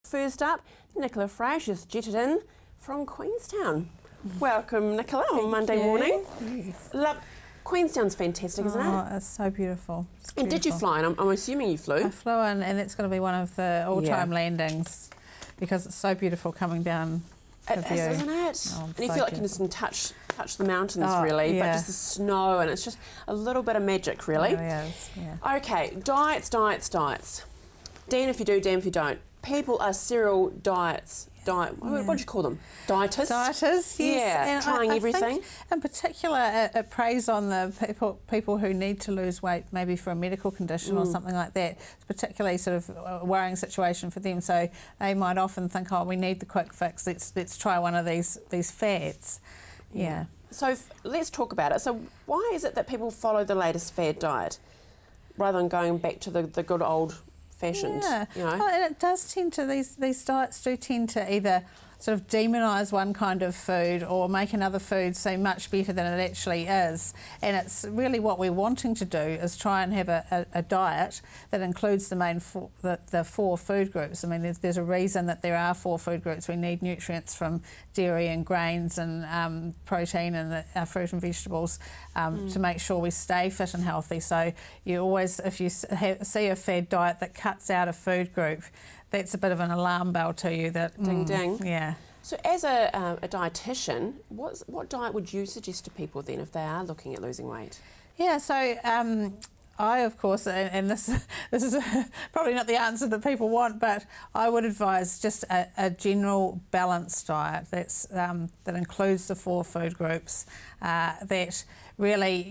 First up, Nicola Fraser just jetted in from Queenstown. Welcome, Nicola, on Monday morning. Yes. Love, Queenstown's fantastic, isn't it? Oh, it's so beautiful. It's and beautiful. Did you fly? And I'm assuming you flew. I flew in, and it's going to be one of the all-time landings because it's so beautiful coming down. It is, isn't it? Oh, and you so feel like you can just touch the mountains, really, but just the snow, and it's just a little bit of magic, really. It really is, yeah. Okay, diets. Damn if you do, damn if you don't. People are serial diets. What do you call them? Dietists? Dietists, yes. Yeah, and trying everything. Think in particular, it preys on the people who need to lose weight, maybe for a medical condition or something like that. It's particularly sort of a worrying situation for them. So they might often think, oh, we need the quick fix. Let's try one of these fads. Yeah. So let's talk about it. So why is it that people follow the latest fad diet rather than going back to the good old fashioned? Yeah, you know? and it does tend to, these diets do tend to either sort of demonise one kind of food or make another food seem much better than it actually is. And it's really what we're wanting to do is try and have a diet that includes the four food groups. I mean, there's a reason that there are four food groups. We need nutrients from dairy and grains and protein and fruit and vegetables to make sure we stay fit and healthy. So you always, if you see a fad diet that cuts out a food group, that's a bit of an alarm bell to you that... Ding, ding. Yeah. So as a dietitian, what diet would you suggest to people then if they are looking at losing weight? Yeah, so I, of course, and this is probably not the answer that people want, but I would advise just a general balanced diet that includes the four food groups. That really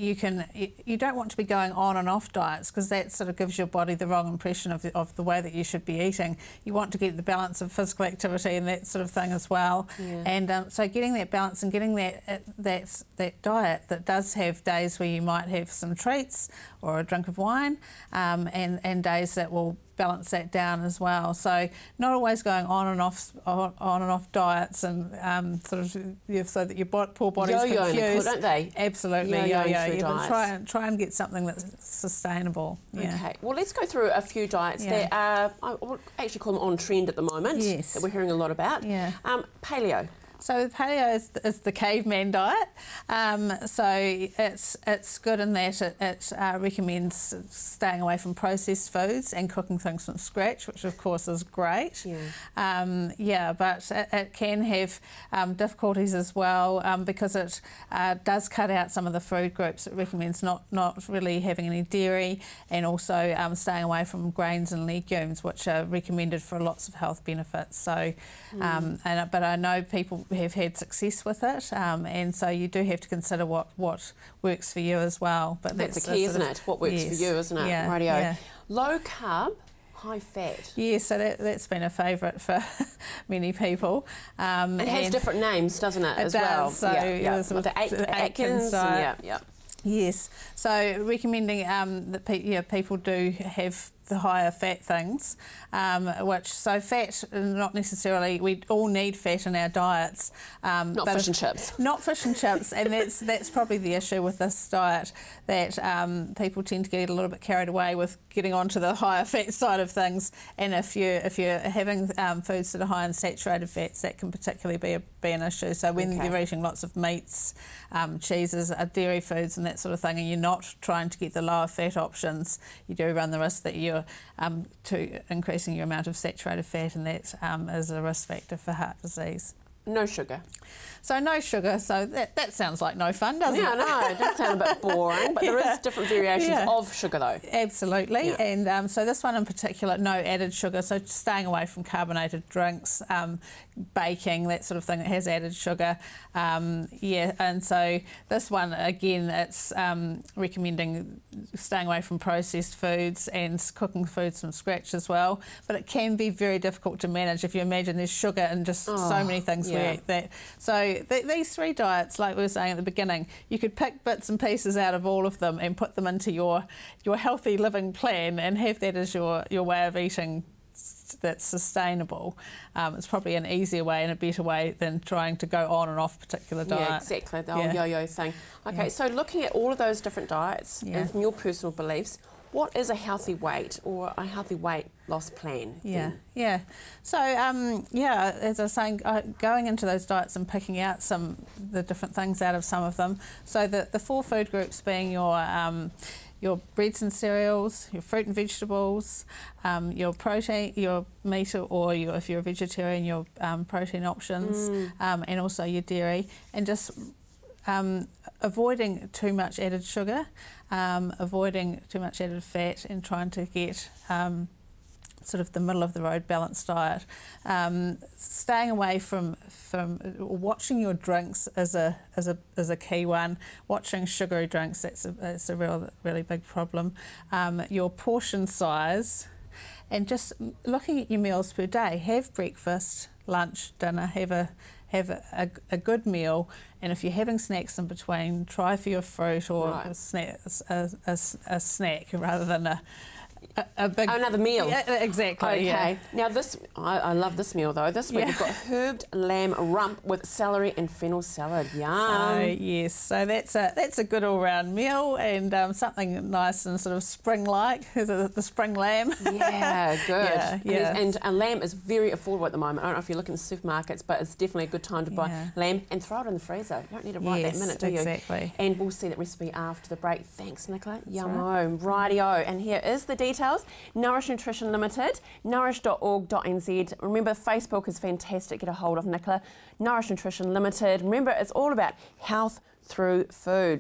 you don't want to be going on and off diets because that sort of gives your body the wrong impression of the way that you should be eating. You want to get the balance of physical activity and that sort of thing as well. Yeah. And so getting that balance and getting that diet that does have days where you might have some treats or a drink of wine, and days that will balance that down as well. So not always going on and off diets and sort of so that your poor body's confused. Don't they? Absolutely, yeah. Try and get something that's sustainable. Yeah. Okay. Well, let's go through a few diets that are, I would actually call them on trend at the moment. Yes. That we're hearing a lot about. Yeah. Paleo. So paleo is the caveman diet. So it's good in that it recommends staying away from processed foods and cooking things from scratch, which of course is great. Yeah. But it can have difficulties as well because it does cut out some of the food groups. It recommends not really having any dairy and also staying away from grains and legumes, which are recommended for lots of health benefits. So, but I know people have had success with it, and so you do have to consider what works for you as well. But that's the key, isn't it? What works for you, isn't it? Yeah, Rightio. Yeah. Low carb, high fat. Yeah, so that's been a favourite for many people. It has different names, doesn't it? As does, well. So the Atkins diet. Yeah. Yes, so recommending that people do have the higher fat things, so fat, not necessarily, we all need fat in our diets. Not fish and chips. Not fish and chips, and that's probably the issue with this diet, that people tend to get a little bit carried away with getting onto the higher fat side of things, and if you're having foods that are high in saturated fats, that can particularly be an issue. So when you're eating lots of meats, cheeses, dairy foods and that sort of thing, and you're not trying to get the lower fat options, you do run the risk that you're increasing your amount of saturated fat, and that is a risk factor for heart disease. No sugar. So no sugar, so that sounds like no fun, doesn't it? Yeah, no, it does sound a bit boring, but there is different variations of sugar though. Absolutely, and so this one in particular, no added sugar, so staying away from carbonated drinks, baking, that sort of thing that has added sugar. And so this one, again, it's recommending staying away from processed foods and cooking foods from scratch as well, but it can be very difficult to manage if you imagine there's sugar in just so many things we eat. So these three diets, like we were saying at the beginning, you could pick bits and pieces out of all of them and put them into your healthy living plan and have that as your way of eating that's sustainable. It's probably an easier way and a better way than trying to go on and off particular diet. Yeah, exactly, the old yo-yo thing. Okay, so looking at all of those different diets and from your personal beliefs, what is a healthy weight or a healthy weight loss plan? Yeah, then? yeah. So, as I was saying, going into those diets and picking out the different things out of some of them. So the 4 food groups being your breads and cereals, your fruit and vegetables, your protein, your meat, or if you're a vegetarian, your protein options, and also your dairy, and just avoiding too much added sugar, avoiding too much added fat, and trying to get sort of the middle of the road balanced diet. Staying away from watching your drinks is a key one. Watching sugary drinks, that's a really big problem. Your portion size, and just looking at your meals per day. Have breakfast, lunch, dinner. Have a good meal, and if you're having snacks in between, try for your fruit or a snack rather than a big... Another meal. Yeah, exactly. Okay. Yeah. Now I love this meal though. This week we've got herbed lamb rump with celery and fennel salad. Yum. Yes, so that's a good all-round meal, and something nice and sort of spring-like, the spring lamb. Yeah, good. Yeah. And a lamb is very affordable at the moment. I don't know if you look in the supermarkets, but it's definitely a good time to buy lamb and throw it in the freezer. You don't need it right that minute, do you? Exactly. And we'll see that recipe after the break. Thanks, Nicola. Yummo. Right. Rightio. And here is the details. Nourish Nutrition Limited, nourish.org.nz. Remember, Facebook is fantastic. Get a hold of Nicola. Nourish Nutrition Limited. Remember, it's all about health through food.